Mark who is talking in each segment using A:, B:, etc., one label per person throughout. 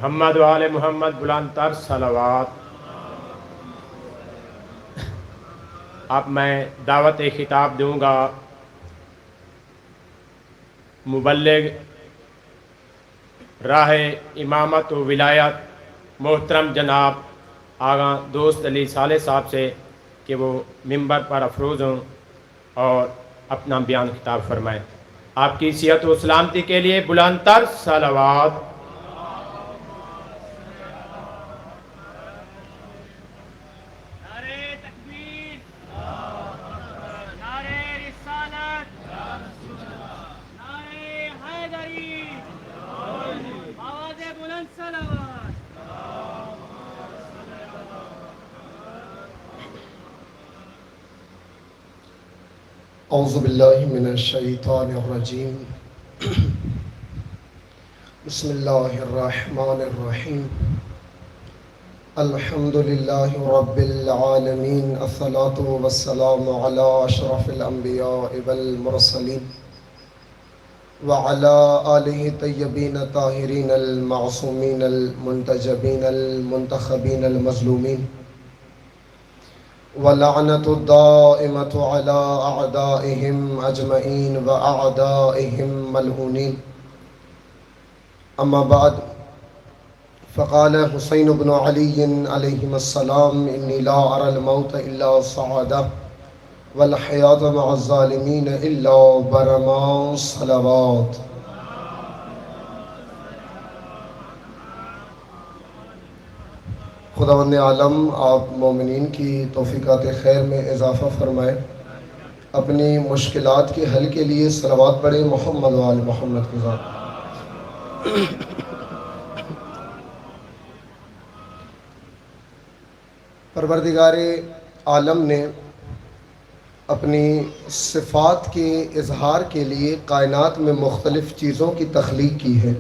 A: محمد و آل محمد بلند تر صلوات۔ اب میں دعوت خطاب دوں گا مبلغ راہ امامت و ولایت محترم جناب آغا دوست علی صالح صاحب سے کہ وہ ممبر پر افروز ہوں اور اپنا بیان خطاب فرمائیں۔ آپ کی صحت و سلامتی کے لیے بلند تر صلوات۔
B: اعوذ باللہ من الشیطان الرجیم بسم اللہ الرحمن الرحیم الحمد للہ رب العالمین الصلاة والسلام علی اشرف الانبیاء والمرسلین وعلی آلہ طیبین طاہرین المعصومین المنتجبین المنتخبین المظلومین وَلَعْنَةُ الدَّائِمَةُ عَلَىٰ أَعْدَائِهِمْ أَجْمَعِينَ وَأَعْدَائِهِمْ مَلْعُونِينَ أما بعد فقال حسین بن علی علیہم السلام انی لا أرى الموت إلا سعادة والحیاة مع الظالمین إلا برما صلوات۔ خداوند عالم آپ مومنین کی توفیقات خیر میں اضافہ فرمائے۔ اپنی مشکلات کے حل کے لیے صلوات پڑھیں محمد و آل محمد کے ذات۔ پروردگار عالم نے اپنی صفات کے اظہار کے لیے کائنات میں مختلف چیزوں کی تخلیق کی ہے۔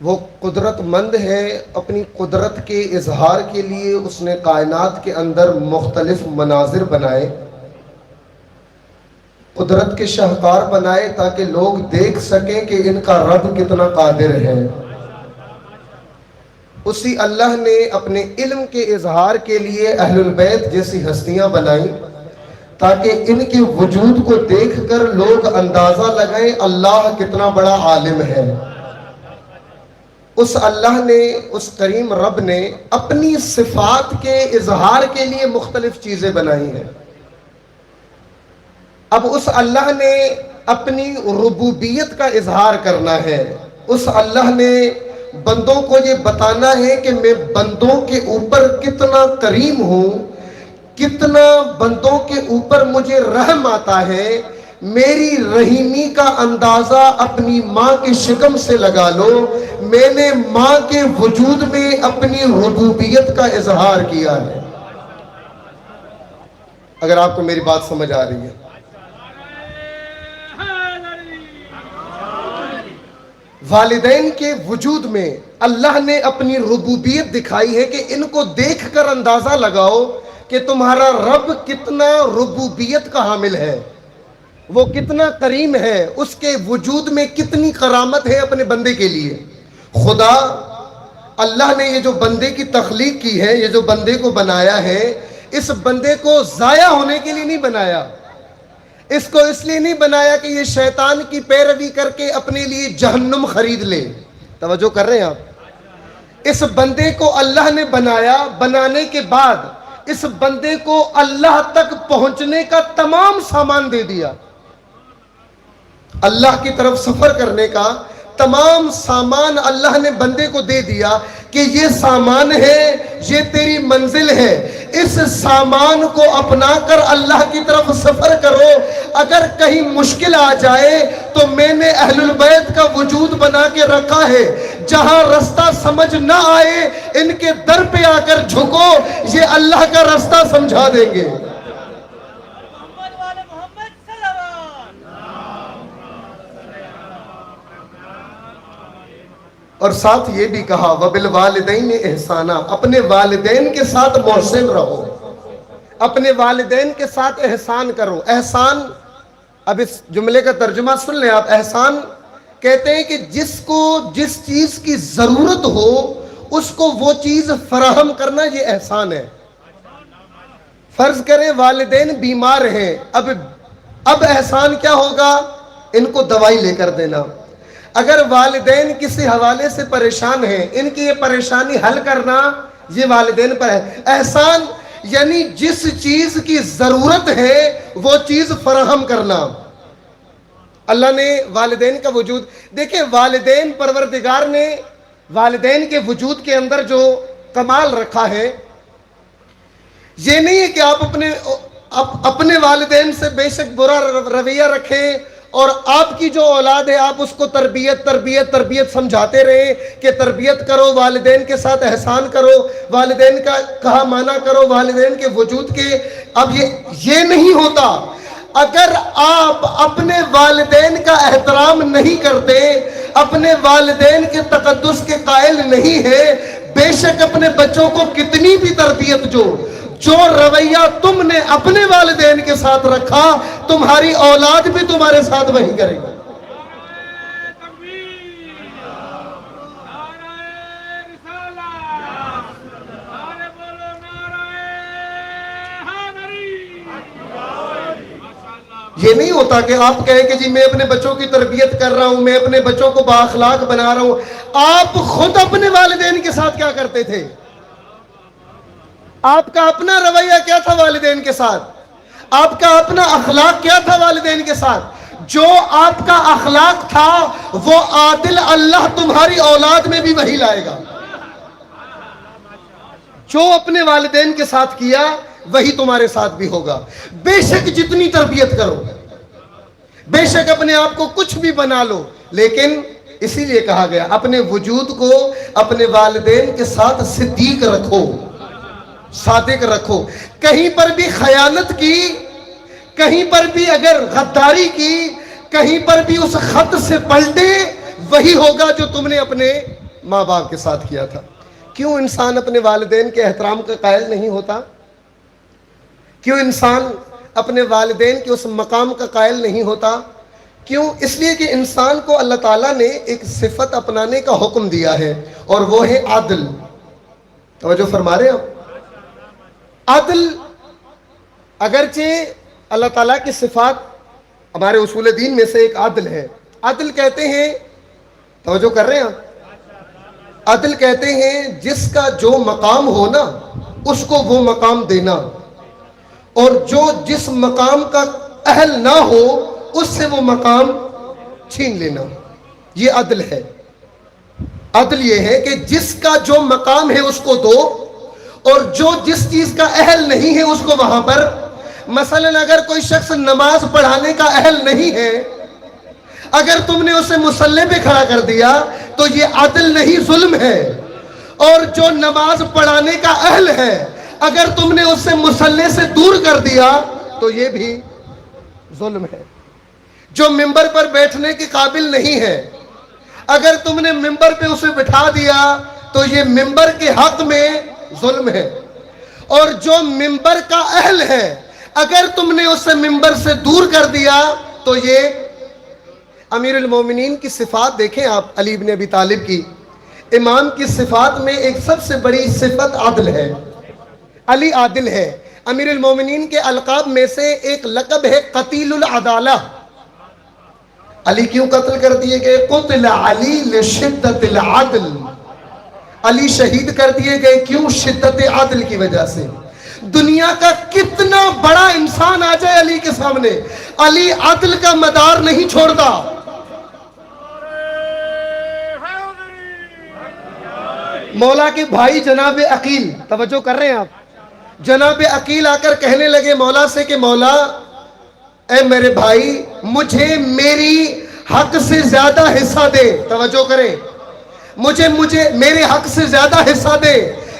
B: وہ قدرت مند ہے، اپنی قدرت کے اظہار کے لیے اس نے کائنات کے اندر مختلف مناظر بنائے، قدرت کے شاہکار بنائے تاکہ لوگ دیکھ سکیں کہ ان کا رب کتنا قادر ہے۔ اسی اللہ نے اپنے علم کے اظہار کے لیے اہل البیت جیسی ہستیاں بنائیں تاکہ ان کے وجود کو دیکھ کر لوگ اندازہ لگائیں اللہ کتنا بڑا عالم ہے۔ اس اللہ نے، اس کریم رب نے اپنی صفات کے اظہار کے لیے مختلف چیزیں بنائی ہیں۔ اب اس اللہ نے اپنی ربوبیت کا اظہار کرنا ہے، اس اللہ نے بندوں کو یہ بتانا ہے کہ میں بندوں کے اوپر کتنا کریم ہوں، کتنا بندوں کے اوپر مجھے رحم آتا ہے۔ میری رحیمی کا اندازہ اپنی ماں کے شکم سے لگا لو، میں نے ماں کے وجود میں اپنی ربوبیت کا اظہار کیا ہے۔ اگر آپ کو میری بات سمجھ آ رہی ہے، والدین کے وجود میں اللہ نے اپنی ربوبیت دکھائی ہے کہ ان کو دیکھ کر اندازہ لگاؤ کہ تمہارا رب کتنا ربوبیت کا حامل ہے، وہ کتنا کریم ہے، اس کے وجود میں کتنی کرامت ہے اپنے بندے کے لیے۔ خدا اللہ نے یہ جو بندے کی تخلیق کی ہے، یہ جو بندے کو بنایا ہے، اس بندے کو ضائع ہونے کے لیے نہیں بنایا، اس کو اس لیے نہیں بنایا کہ یہ شیطان کی پیروی کر کے اپنے لیے جہنم خرید لے۔ توجہ کر رہے ہیں آپ؟ اس بندے کو اللہ نے بنایا، بنانے کے بعد اس بندے کو اللہ تک پہنچنے کا تمام سامان دے دیا، اللہ کی طرف سفر کرنے کا تمام سامان اللہ نے بندے کو دے دیا کہ یہ سامان ہے، یہ تیری منزل ہے، اس سامان کو اپنا کر اللہ کی طرف سفر کرو۔ اگر کہیں مشکل آ جائے تو میں نے اہل البیت کا وجود بنا کے رکھا ہے، جہاں رستہ سمجھ نہ آئے ان کے در پہ آ کر جھکو، یہ اللہ کا رستہ سمجھا دیں گے۔ اور ساتھ یہ بھی کہا وَبِالْوَالِدَيْنِ احسانہ، اپنے والدین کے ساتھ محسن رہو، اپنے والدین کے ساتھ احسان کرو۔ احسان، اب اس جملے کا ترجمہ سن لیں آپ، احسان کہتے ہیں کہ جس کو جس چیز کی ضرورت ہو اس کو وہ چیز فراہم کرنا یہ احسان ہے. فرض کریں والدین بیمار ہیں, اب احسان کیا ہوگا؟ ان کو دوائی لے کر دینا. اگر والدین کسی حوالے سے پریشان ہیں, ان کی یہ پریشانی حل کرنا یہ والدین پر ہے. احسان یعنی جس چیز کی ضرورت ہے وہ چیز فراہم کرنا. اللہ نے والدین کا وجود دیکھیں, والدین پروردگار نے والدین کے وجود کے اندر جو کمال رکھا ہے, یہ نہیں ہے کہ آپ اپنے والدین سے بے شک برا رویہ رکھیں اور آپ کی جو اولاد ہے آپ اس کو تربیت سمجھاتے رہیں کہ تربیت کرو, والدین کے ساتھ احسان کرو, والدین کا کہا مانا کرو, والدین کے وجود کے. اب یہ نہیں ہوتا. اگر آپ اپنے والدین کا احترام نہیں کرتے, اپنے والدین کے تقدس کے قائل نہیں ہے, بے شک اپنے بچوں کو کتنی بھی تربیت جو رویہ تم نے اپنے والدین کے ساتھ رکھا, تمہاری اولاد بھی تمہارے ساتھ وہی کرے گی. یہ نہیں ہوتا کہ آپ کہیں کہ جی میں اپنے بچوں کی تربیت کر رہا ہوں, میں اپنے بچوں کو بااخلاق بنا رہا ہوں. آپ خود اپنے والدین کے ساتھ کیا کرتے تھے؟ آپ کا اپنا رویہ کیا تھا والدین کے ساتھ؟ آپ کا اپنا اخلاق کیا تھا والدین کے ساتھ؟ جو آپ کا اخلاق تھا وہ عادل اللہ تمہاری اولاد میں بھی وہی لائے گا. جو اپنے والدین کے ساتھ کیا وہی تمہارے ساتھ بھی ہوگا. بے شک جتنی تربیت کرو, بے شک اپنے آپ کو کچھ بھی بنا لو, لیکن اسی لیے کہا گیا اپنے وجود کو اپنے والدین کے ساتھ صدیق رکھو, صادق رکھو. کہیں پر بھی خیانت کی, کہیں پر بھی اگر غداری کی, کہیں پر بھی اس خط سے پلٹے, وہی ہوگا جو تم نے اپنے ماں باپ کے ساتھ کیا تھا. کیوں انسان اپنے والدین کے احترام کا قائل نہیں ہوتا؟ کیوں انسان اپنے والدین کے اس مقام کا قائل نہیں ہوتا؟ کیوں؟ اس لیے کہ انسان کو اللہ تعالیٰ نے ایک صفت اپنانے کا حکم دیا ہے اور وہ ہے عادل. توجہ فرما رہے ہیں؟ عادل اگرچہ اللہ تعالیٰ کی صفات ہمارے اصول دین میں سے ایک عادل ہے. عادل کہتے ہیں, توجہ کر رہے ہیں آپ, عادل کہتے ہیں جس کا جو مقام ہو نا اس کو وہ مقام دینا, اور جو جس مقام کا اہل نہ ہو اس سے وہ مقام چھین لینا. یہ عدل ہے. عدل یہ ہے کہ جس کا جو مقام ہے اس کو دو, اور جو جس چیز کا اہل نہیں ہے اس کو وہاں پر. مثلا اگر کوئی شخص نماز پڑھانے کا اہل نہیں ہے, اگر تم نے اسے مصلی پہ کھڑا کر دیا تو یہ عدل نہیں, ظلم ہے. اور جو نماز پڑھانے کا اہل ہے, اگر تم نے اس سے مصلی سے دور کر دیا تو یہ بھی ظلم ہے. جو ممبر پر بیٹھنے کے قابل نہیں ہے, اگر تم نے ممبر پہ اسے بٹھا دیا تو یہ ممبر کے حق میں ظلم ہے. اور جو ممبر کا اہل ہے, اگر تم نے اسے ممبر سے دور کر دیا تو یہ. امیر المومنین کی صفات دیکھیں آپ, علی بن ابی طالب کی, امام کی صفات میں ایک سب سے بڑی صفت عدل ہے. علی عادل ہے. امیر المومنین کے القاب میں سے ایک لقب ہے قتیل العدالہ. علی کیوں قتل کر دیے گئے؟ قتل علی لشدت العدل. علی شہید کر دیے گئے کیوں؟ شدت عدل کی وجہ سے. دنیا کا کتنا بڑا انسان آ جائے علی کے سامنے, علی عدل کا مدار نہیں چھوڑتا. مولا کے بھائی جناب عقیل, توجہ کر رہے ہیں آپ, جناب عقیل آ کر کہنے لگے مولا سے کہ مولا اے میرے بھائی مجھے میری حق سے زیادہ حصہ دے. توجہ کریں, مجھے میرے حق سے زیادہ حصہ دے.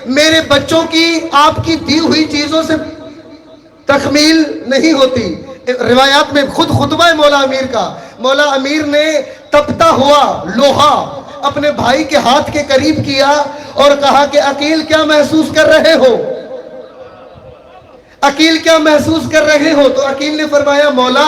B: میرے بچوں کی آپ کی دی ہوئی چیزوں سے تکمیل نہیں ہوتی. روایات میں خود خطبہ ہے مولا امیر کا, مولا امیر نے تپتا ہوا لوہا اپنے بھائی کے ہاتھ کے قریب کیا اور کہا کہ عقیل کیا محسوس کر رہے ہو؟ عقیل کیا محسوس کر رہے ہو؟ تو عقیل نے فرمایا مولا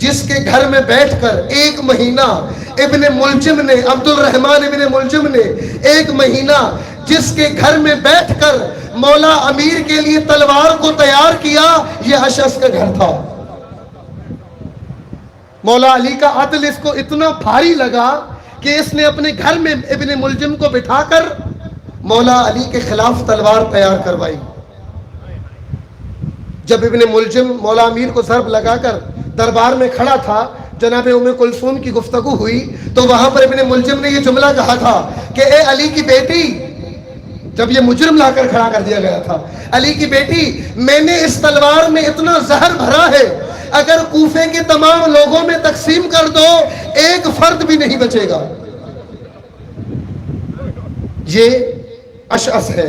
B: جس کے گھر میں بیٹھ کر ایک مہینہ ابن ملجم نے، عبد الرحمن ابن ملجم نے ایک مہینہ جس کے گھر میں بیٹھ کر مولا امیر کے لیے تلوار کو تیار کیا، یہ اشعث کا گھر تھا۔ مولا علی کا عدل اس کو اتنا بھاری لگا کہ اس نے اپنے گھر میں ابن ملجم کو بٹھا کر مولا علی کے خلاف تلوار تیار کروائی۔ جب ابن ملجم مولا امیر کو ضرب لگا کر دربار میں کھڑا تھا، جناب ام کلثوم کی گفتگو ہوئی تو وہاں پر ابن ملجم نے یہ جملہ کہا تھا کہ اے علی کی بیٹی، جب یہ مجرم لا کر کھڑا کر دیا گیا تھا، علی کی بیٹی، میں نے اس تلوار میں اتنا زہر بھرا ہے، اگر کوفے کے تمام لوگوں میں تقسیم کر دو ایک فرد بھی نہیں بچے گا۔ یہ اشعث ہے۔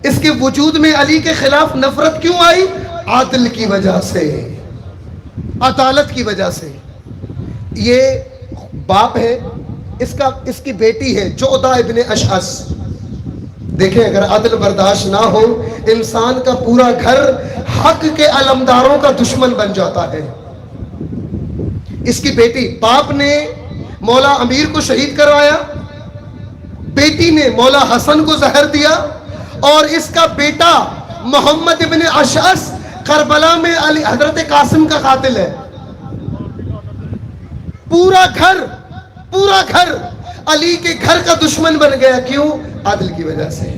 B: اس کے وجود میں علی کے خلاف نفرت کیوں آئی؟ عادل کی وجہ سے، عدالت کی وجہ سے۔ یہ باپ ہے، اس کی بیٹی ہے جعدہ ابن اشعث۔ دیکھیں، اگر عدل برداشت نہ ہو، انسان کا پورا گھر حق کے علمداروں کا دشمن بن جاتا ہے۔ اس کی بیٹی، باپ نے مولا امیر کو شہید کروایا، بیٹی نے مولا حسن کو زہر دیا، اور اس کا بیٹا محمد ابن اشعث کربلا میں حضرت قاسم کا قاتل ہے۔ پورا گھر علی کے گھر کا دشمن بن گیا۔ کیوں؟ عدل کی وجہ سے۔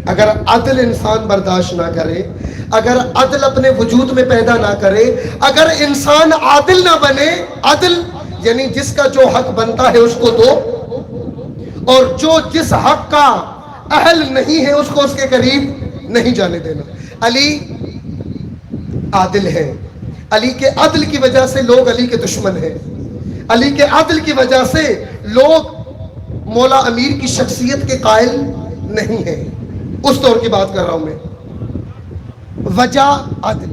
B: اگر عدل انسان برداشت نہ کرے، اگر عدل اپنے وجود میں پیدا نہ کرے، اگر انسان عادل نہ بنے، عدل یعنی جس کا جو حق بنتا ہے اس کو دو، اور جو جس حق کا اہل نہیں ہے اس کو اس کے قریب نہیں جانے دینا۔ علی عادل ہے، علی کے عدل کی وجہ سے لوگ علی کے دشمن ہیں، علی کے عدل کی وجہ سے لوگ مولا امیر کی شخصیت کے قائل نہیں ہیں۔ اس دور کی بات کر رہا ہوں میں۔ وجہ عدل۔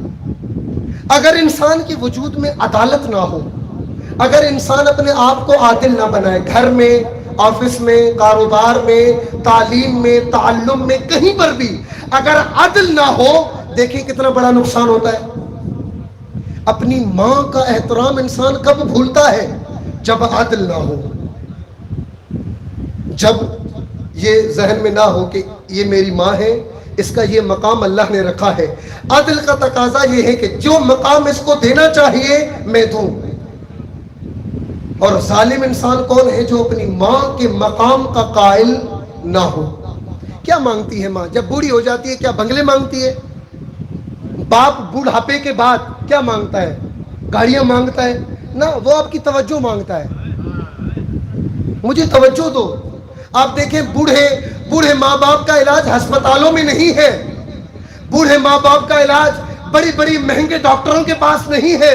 B: اگر انسان کے وجود میں عدالت نہ ہو، اگر انسان اپنے آپ کو عادل نہ بنائے، گھر میں، آفس میں، کاروبار میں، تعلیم میں، تعلم میں، کہیں پر بھی اگر عدل نہ ہو، دیکھیں کتنا بڑا نقصان ہوتا ہے۔ اپنی ماں کا احترام انسان کب بھولتا ہے؟ جب عدل نہ ہو، جب یہ ذہن میں نہ ہو کہ یہ میری ماں ہے، اس کا یہ مقام اللہ نے رکھا ہے۔ عدل کا تقاضا یہ ہے کہ جو مقام اس کو دینا چاہیے میں دوں۔ اور ظالم انسان کون ہے؟ جو اپنی ماں کے مقام کا قائل نہ ہو۔ کیا مانگتی ہے ماں جب بوڑھی ہو جاتی ہے؟ کیا بنگلے مانگتی ہے؟ باپ بوڑھاپے کے بعد کیا مانگتا ہے؟ گاڑیاں مانگتا ہے؟ نہ، وہ آپ کی توجہ مانگتا ہے، مجھے توجہ دو۔ آپ دیکھیں، بوڑھے ماں باپ کا علاج ہسپتالوں میں نہیں ہے، بوڑھے ماں باپ کا علاج بڑی مہنگے ڈاکٹروں کے پاس نہیں ہے۔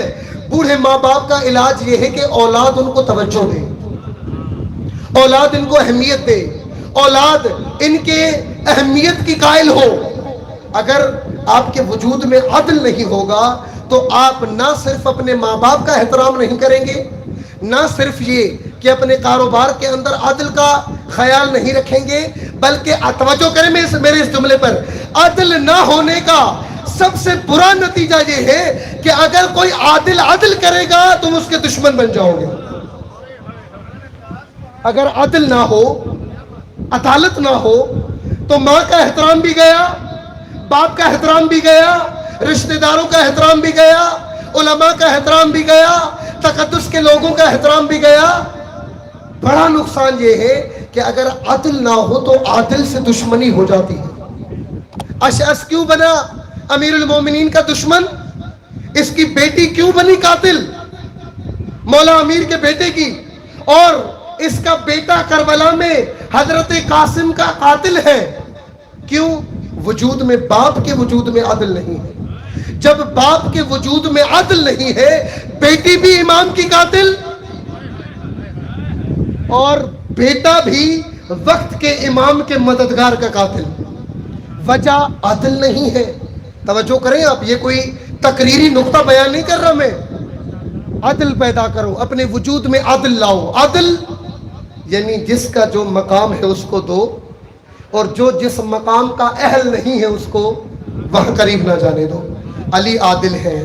B: بوڑھے ماں باپ کا علاج یہ ہے کہ اولاد ان کو توجہ دے، اولاد ان کو اہمیت دے، اولاد ان کے اہمیت کی قائل ہو۔ اگر آپ کے وجود میں عدل نہیں ہوگا تو آپ نہ صرف اپنے ماں باپ کا احترام نہیں کریں گے، نہ صرف یہ کہ اپنے کاروبار کے اندر عدل کا خیال نہیں رکھیں گے، بلکہ توجہ کریں میرے اس جملے پر، عدل نہ ہونے کا سب سے برا نتیجہ یہ ہے کہ اگر کوئی عدل کرے گا تم اس کے دشمن بن جاؤ گے۔ اگر عدل نہ ہو، عدالت نہ ہو، تو ماں کا احترام بھی گیا، باپ کا احترام بھی گیا، رشتہ داروں کا احترام بھی گیا، علماء کا احترام بھی گیا، تقدس کے لوگوں کا احترام بھی گیا۔ بڑا نقصان یہ ہے کہ اگر عدل نہ ہو تو عادل سے دشمنی ہو جاتی ہے۔ اشعث کیوں بنا امیر المومنین کا دشمن؟ اس کی بیٹی کیوں بنی قاتل مولا امیر کے بیٹے کی؟ اور اس کا بیٹا کربلا میں حضرت قاسم کا قاتل ہے۔ کیوں؟ وجود میں، باپ کے وجود میں عدل نہیں ہے۔ جب باپ کے وجود میں عدل نہیں ہے، بیٹی بھی امام کی قاتل اور بیٹا بھی وقت کے امام کے مددگار کا قاتل۔ وجہ عدل نہیں ہے۔ توجہ کریں آپ، یہ کوئی تقریری نقطہ بیان نہیں کر رہا میں۔ عدل پیدا کرو، اپنے وجود میں عدل لاؤ۔ عدل یعنی جس کا جو مقام ہے اس کو دو، اور جو جس مقام کا اہل نہیں ہے اس کو وہاں قریب نہ جانے دو۔ علی عادل ہے،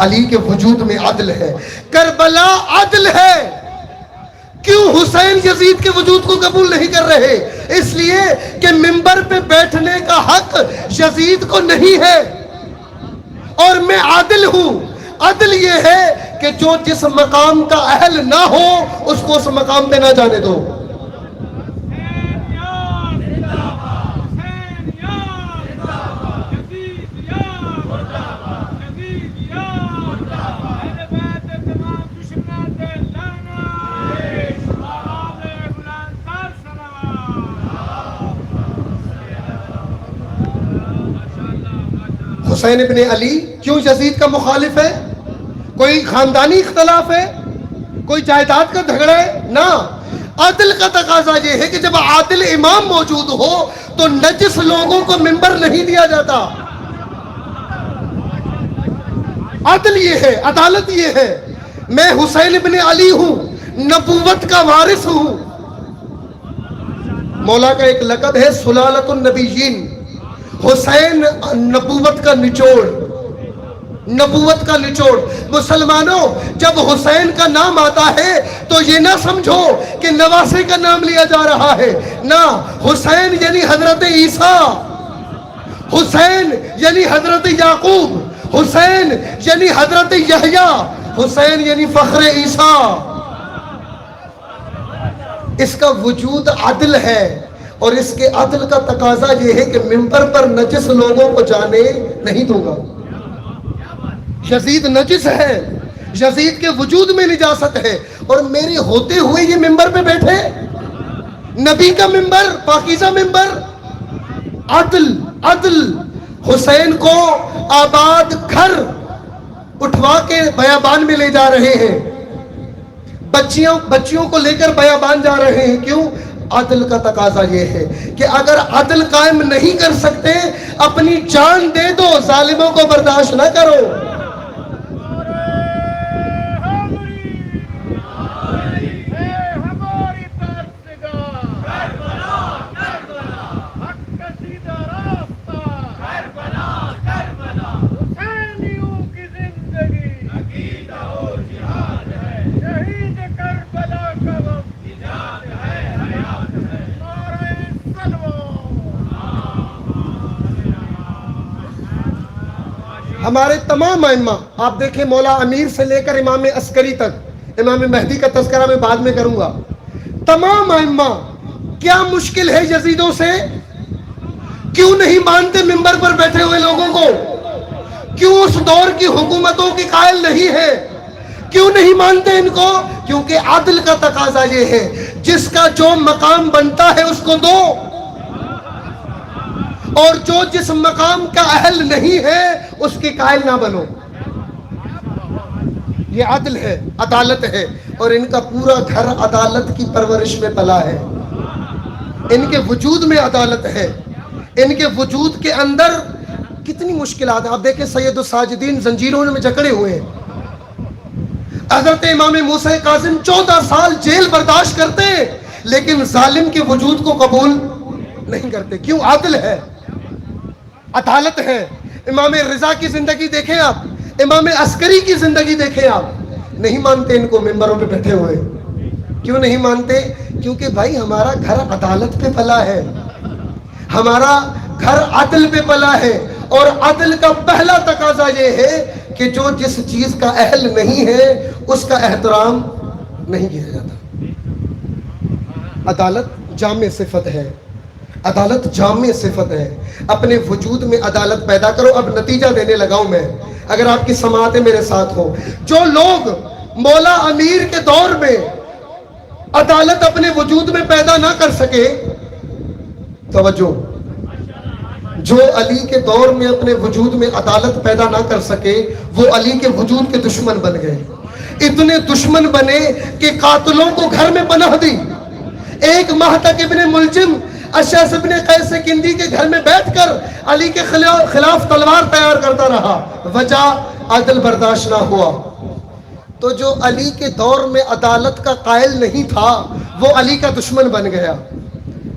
B: علی کے وجود میں عدل ہے. کربلا عدل ہے. کیوں حسین یزید کے وجود کو قبول نہیں کر رہے؟ اس لیے کہ منبر پہ بیٹھنے کا حق یزید کو نہیں ہے. اور میں عادل ہوں. عدل یہ ہے کہ جو جس مقام کا اہل نہ ہو اس کو اس مقام پہ نہ جانے دو. حسین ابن علی کیوں یزید کا مخالف ہے؟ کوئی خاندانی اختلاف ہے؟ کوئی جائیداد کا جھگڑا ہے؟ نہ. عدل کا تقاضا یہ ہے کہ جب عادل امام موجود ہو تو نجس لوگوں کو منبر نہیں دیا جاتا. عدل یہ ہے، عدالت یہ ہے. میں حسین ابن علی ہوں، نبوت کا وارث ہوں. مولا کا ایک لقب ہے سلالۃ النبیین. حسین نبوت کا نچوڑ، نبوت کا نچوڑ. مسلمانوں جب حسین کا نام آتا ہے تو یہ نہ سمجھو کہ نواسے کا نام لیا جا رہا ہے. نہ، حسین یعنی حضرت عیسیٰ، حسین یعنی حضرت یعقوب، حسین یعنی حضرت یحییٰ، حسین یعنی فخر عیسیٰ. اس کا وجود عدل ہے اور اس کے عدل کا تقاضا یہ ہے کہ منبر پر نجس لوگوں کو جانے نہیں دوں گا. یزید نجس ہے، یزید کے وجود میں نجاست ہے، اور میرے ہوتے ہوئے یہ منبر پہ بیٹھے. نبی کا منبر، پاکیزہ منبر. عدل عدل. حسین کو آباد گھر اٹھوا کے بیابان میں لے جا رہے ہیں، بچیوں کو لے کر بیابان جا رہے ہیں. کیوں؟ عدل کا تقاضا یہ ہے کہ اگر عدل قائم نہیں کر سکتے اپنی جان دے دو، ظالموں کو برداشت نہ کرو. ہمارے تمام ائمہ، آپ دیکھیں مولا امیر سے لے کر امام عسکری تک، امام مہدی کا تذکرہ میں بعد میں کروں گا، تمام ائمہ کیا مشکل ہے یزیدوں سے؟ کیوں نہیں مانتے منبر پر بیٹھے ہوئے لوگوں کو؟ کیوں اس دور کی حکومتوں کی قائل نہیں ہے؟ کیوں نہیں مانتے ان کو؟ کیونکہ عدل کا تقاضا یہ ہے جس کا جو مقام بنتا ہے اس کو دو، اور جو جس مقام کا اہل نہیں ہے اس کے قائل نہ بنو. یہ عدل ہے، عدالت ہے، اور ان کا پورا گھر عدالت کی پرورش میں پلا ہے. ان کے وجود میں عدالت ہے. ان کے وجود کے اندر کتنی مشکلات ہیں. آپ دیکھیں سید الساجدین زنجیروں میں جکڑے ہوئے ہیں. حضرت امام موسیٰ کاظم 14 سال جیل برداشت کرتے لیکن ظالم کے وجود کو قبول نہیں کرتے. کیوں؟ عدل ہے، عدالت ہے. امام رضا کی زندگی دیکھیں آپ، امام عسکری کی زندگی دیکھیں آپ. نہیں مانتے ان کو منبروں پہ بیٹھے ہوئے. کیوں نہیں مانتے؟ کیونکہ بھائی ہمارا گھر عدالت پہ پلا ہے، ہمارا گھر عدل پہ پلا ہے، اور عدل کا پہلا تقاضا یہ ہے کہ جو جس چیز کا اہل نہیں ہے اس کا احترام نہیں کیا جاتا. عدالت جامع صفت ہے، عدالت جامع صفت ہے. اپنے وجود میں عدالت پیدا کرو. اب نتیجہ دینے لگا ہوں میں، اگر آپ کی سماعتیں میرے ساتھ ہو. جو لوگ مولا امیر کے دور میں عدالت اپنے وجود میں پیدا نہ کر سکے، توجہ، جو علی کے دور میں اپنے وجود میں عدالت پیدا نہ کر سکے وہ علی کے وجود کے دشمن بن گئے. اتنے دشمن بنے کہ قاتلوں کو گھر میں پناہ دی. ایک ماہ تک ابن ملجم اشعث ابن قیس کندی کے گھر میں بیٹھ کر علی کے خلاف تلوار تیار کرتا رہا. وجہ عدل برداشت نہ ہوا. تو جو علی کے دور میں عدالت کا قائل نہیں تھا وہ علی کا دشمن بن گیا.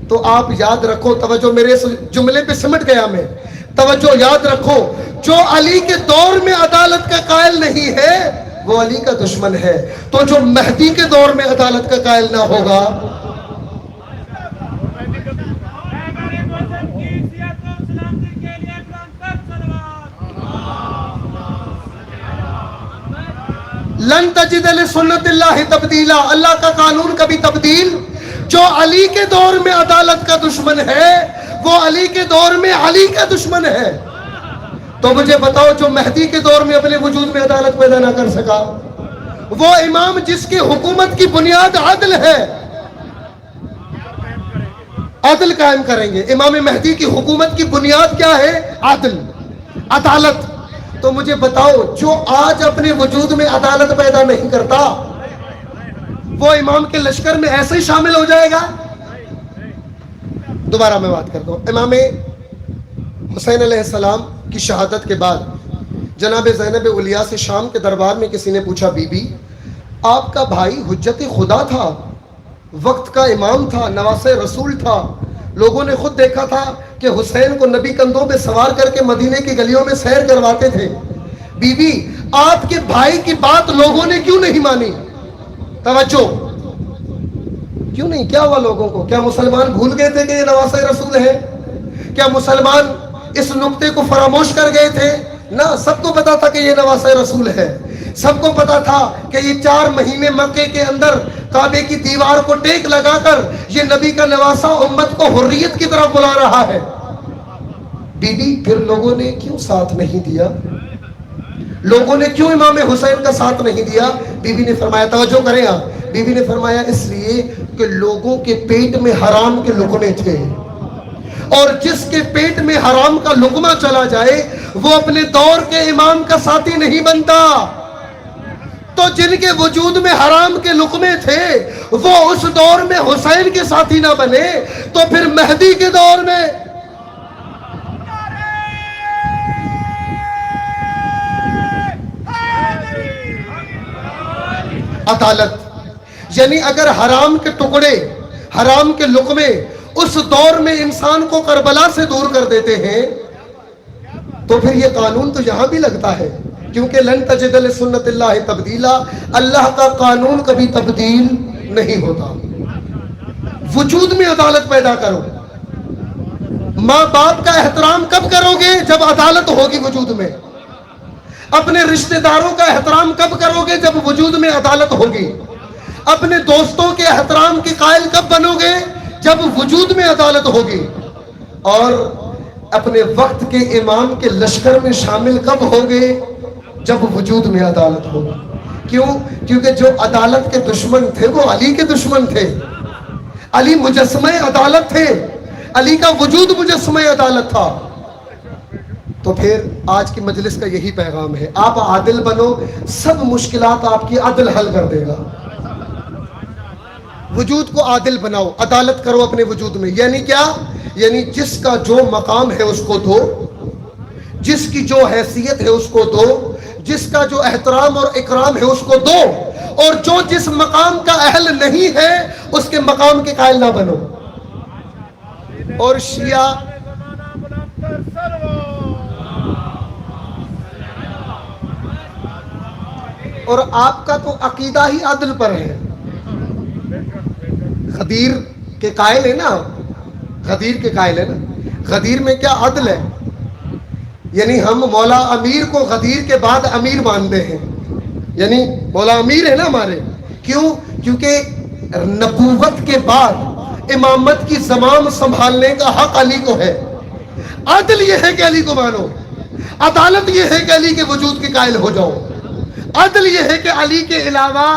B: تو آپ یاد رکھو، توجہ، میرے اس جملے پہ سمٹ گیا توجہ یاد رکھو, جو علی کے دور میں عدالت کا قائل نہیں ہے وہ علی کا دشمن ہے, تو جو مہدی کے دور میں عدالت کا قائل نہ ہوگا لن تجد لسنت اللہ تبدیلا, اللہ کا قانون کبھی تبدیل. جو علی کے دور میں عدالت کا دشمن ہے وہ علی کے دور میں علی کا دشمن ہے. تو مجھے بتاؤ جو مہدی کے دور میں اپنے وجود میں عدالت پیدا نہ کر سکا, وہ امام جس کی حکومت کی بنیاد عدل ہے, عدل قائم کریں گے. امام مہدی کی حکومت کی بنیاد کیا ہے؟ عدل, عدالت. تو مجھے بتاؤ جو آج اپنے وجود میں عدالت پیدا نہیں کرتا وہ امام کے لشکر میں ایسے ہی شامل ہو جائے گا؟ دوبارہ میں بات کرتا ہوں. امام حسین علیہ السلام کی شہادت کے بعد جناب زینب علیہ سے شام کے دربار میں کسی نے پوچھا, بی بی آپ کا بھائی حجت خدا تھا, وقت کا امام تھا, نواسے رسول تھا, لوگوں نے خود دیکھا تھا کہ حسین کو نبی کندھوں پہ سوار کر کے مدینے کی گلیوں میں سیر کرواتے تھے, بی بی آپ کے بھائی کی بات لوگوں نے کیوں نہیں مانی؟ توجہ, کیوں نہیں؟ کیا ہوا لوگوں کو؟ کیا مسلمان بھول گئے تھے کہ یہ نواسے رسول ہے؟ کیا مسلمان اس نقطے کو فراموش کر گئے تھے؟ نہ, سب کو پتا تھا کہ یہ نواسے رسول ہے. سب کو پتا تھا کہ یہ 4 مہینے مکے کے اندر کعبے کی دیوار کو ٹیک لگا کر یہ نبی کا نواسا امت کو حریت کی طرف بلا رہا ہے. بی بی پھر لوگوں نے کیوں ساتھ نہیں دیا؟ لوگوں نے کیوں امام حسین کا ساتھ نہیں دیا؟ بی بی نے فرمایا, توجہ کریں آپ, بی بی نے فرمایا اس لیے کہ لوگوں کے پیٹ میں حرام کے لقمے تھے, اور جس کے پیٹ میں حرام کا لقمہ چلا جائے وہ اپنے دور کے امام کا ساتھی نہیں بنتا. تو جن کے وجود میں حرام کے لقمے تھے وہ اس دور میں حسین کے ساتھی نہ بنے تو پھر مہدی کے دور میں عدالت. یعنی اگر حرام کے ٹکڑے, حرام کے لقمے اس دور میں انسان کو کربلا سے دور کر دیتے ہیں تو پھر یہ قانون تو یہاں بھی لگتا ہے, کیونکہ لن تجد لسنت اللہ تبدیلا, اللہ کا قانون کبھی تبدیل نہیں ہوتا. وجود میں عدالت پیدا کرو. ماں باپ کا احترام کب کرو گے؟ جب عدالت ہوگی وجود میں. اپنے رشتہ داروں کا احترام کب کرو گے؟ جب وجود میں عدالت ہوگی. اپنے دوستوں کے احترام کے قائل کب بنو گے؟ جب وجود میں عدالت ہوگی. اور اپنے وقت کے امام کے لشکر میں شامل کب ہوگے؟ جب وجود میں عدالت ہوگی. کیوں؟ کیونکہ جو عدالت کے دشمن تھے وہ علی کے دشمن تھے. علی مجسمہ عدالت تھے, علی کا وجود مجسمہ عدالت تھا. تو پھر آج کی مجلس کا یہی پیغام ہے, آپ عادل بنو, سب مشکلات آپ کی عدل حل کر دے گا. وجود کو عادل بناؤ, عدالت کرو اپنے وجود میں. یعنی کیا؟ یعنی جس کا جو مقام ہے اس کو دو, جس کی جو حیثیت ہے اس کو دو, جس کا جو احترام اور اکرام ہے اس کو دو, اور جو جس مقام کا اہل نہیں ہے اس کے مقام کے قائل نہ بنو. اور شیعہ اور آپ کا تو عقیدہ ہی عدل پر ہے. غدیر کے قائل ہے نا, غدیر کے قائل ہے نا. غدیر میں کیا عدل ہے؟ یعنی ہم مولا امیر کو غدیر کے بعد امیر مانتے ہیں. یعنی مولا امیر ہے نا ہمارے. کیوں؟ کیونکہ نبوت کے بعد امامت کی زمام سنبھالنے کا حق علی کو ہے. عدل یہ ہے کہ علی کو مانو, عدالت یہ ہے کہ علی کے وجود کے قائل ہو جاؤ. عدل یہ ہے کہ علی کے علاوہ,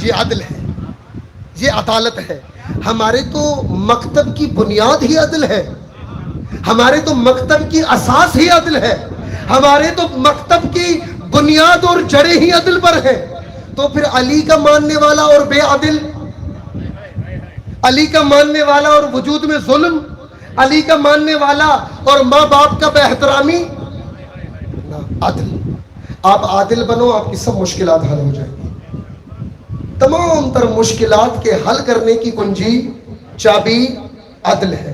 B: یہ عدل ہے, یہ عدالت ہے. ہمارے تو مکتب کی بنیاد ہی عدل ہے, ہمارے تو مکتب کی اساس ہی عدل ہے, ہمارے تو مکتب کی بنیاد اور جڑیں ہی عدل پر ہیں. تو پھر علی کا ماننے والا اور بے عدل, علی کا ماننے والا اور وجود میں ظلم, علی کا ماننے والا اور ماں باپ کا بے احترامی, عدل. آپ عادل بنو, آپ کی سب مشکلات حل ہو جائیں گی. تمام تر مشکلات کے حل کرنے کی کنجی, چابی عدل ہے.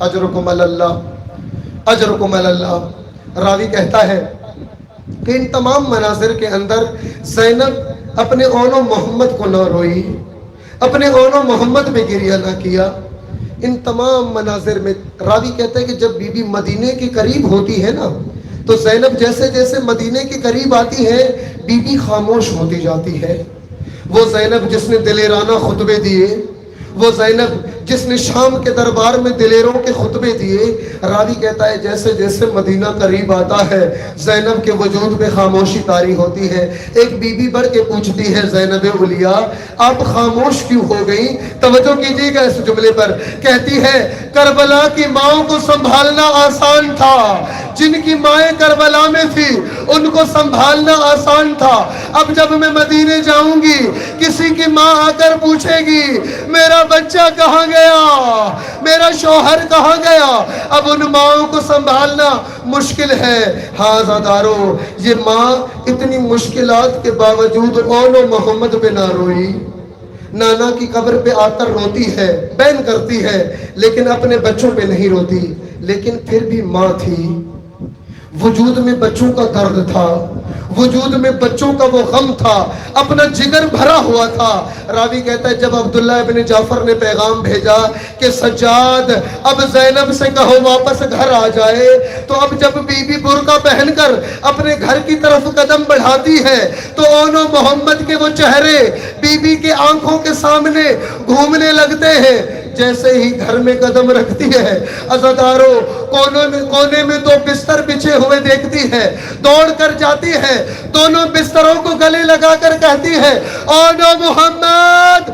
B: اجرکم علی اللہ، اجرکم علی اللہ۔ راوی کہتا ہے کہ ان تمام مناظر کے اندر زینب اپنے اون و محمد کو نہ روئی، اپنے اون و محمد میں گریہ نہ کیا۔ ان تمام مناظر میں راوی کہتا ہے کہ جب بی بی مدینے کے قریب ہوتی ہے نا تو زینب جیسے جیسے مدینے کے قریب آتی ہے بی بی خاموش ہوتی جاتی ہے۔ وہ زینب جس نے دلیرانہ خطبے دیے، وہ زینب جس نے شام کے دربار میں دلیروں کے خطبے دیے، راوی کہتا ہے جیسے جیسے مدینہ قریب آتا ہے زینب کے وجود میں خاموشی طاری ہوتی ہے۔ ایک بی بی بڑھ کے پوچھتی ہے زینب علیاء آپ خاموش کیوں ہو گئی؟ توجہ کیجیے گا اس جملے پر، کہتی ہے کربلا کی ماؤں کو سنبھالنا آسان تھا، جن کی مائیں کربلا میں تھی ان کو سنبھالنا آسان تھا، اب جب میں مدینے جاؤں گی کسی کی ماں آ کر پوچھے گی میرا بچہ کہاں گیا، میرا شوہر کہاں گیا، اب ان ماؤں کو سنبھالنا مشکل ہے۔ ہاں زادارو، یہ ماں اتنی مشکلات کے باوجود اون و محمد پہ نہ روئی، نانا کی قبر پہ آ کر روتی ہے، بین کرتی ہے، لیکن اپنے بچوں پہ نہیں روتی، لیکن پھر بھی ماں تھی، وجود میں بچوں کا درد تھا، وجود میں بچوں کا وہ غم تھا، اپنا جگر بھرا ہوا تھا۔ راوی کہتا ہے جب عبداللہ ابن جعفر نے پیغام بھیجا کہ سجاد اب زینب سے کہو واپس گھر آ جائے، تو اب جب بی بی برقع پہن کر اپنے گھر کی طرف قدم بڑھاتی ہے تو اون و محمد کے وہ چہرے بی بی کے آنکھوں کے سامنے گھومنے لگتے ہیں۔ جیسے ہی گھر میں قدم رکھتی ہے عزادارو کونے میں دو بستر بچھے ہوئے دیکھتی ہے، دوڑ کر جاتی ہے، دونوں بستروں کو گلے لگا کر کہتی ہے اونو محمد،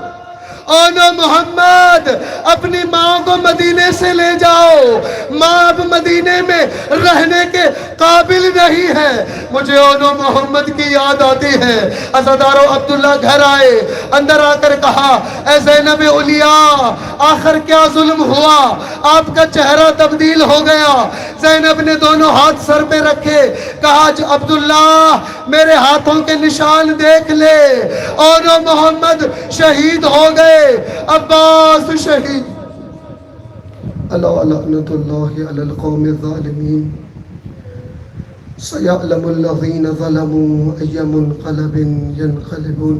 B: اونو محمد اپنی ماں کو مدینے سے لے جاؤ، ماں اب مدینے میں رہنے کے قابل نہیں ہے، مجھے اونو محمد کی یاد آتی ہے۔ عزادارو عبداللہ گھر آئے، اندر آ کر کہا اے زینب علیاء آخر کیا ظلم ہوا، آپ کا چہرہ تبدیل ہو گیا۔ زینب نے دونوں ہاتھ سر پہ رکھے، کہا جو عبداللہ میرے ہاتھوں کے نشان دیکھ لے، اونو محمد شہید ہو گئے، عباس شہید۔ الا لعنت اللہ علی القوم الظالمین، سیعلم الذین ظلموا ای منقلب ینقلبون۔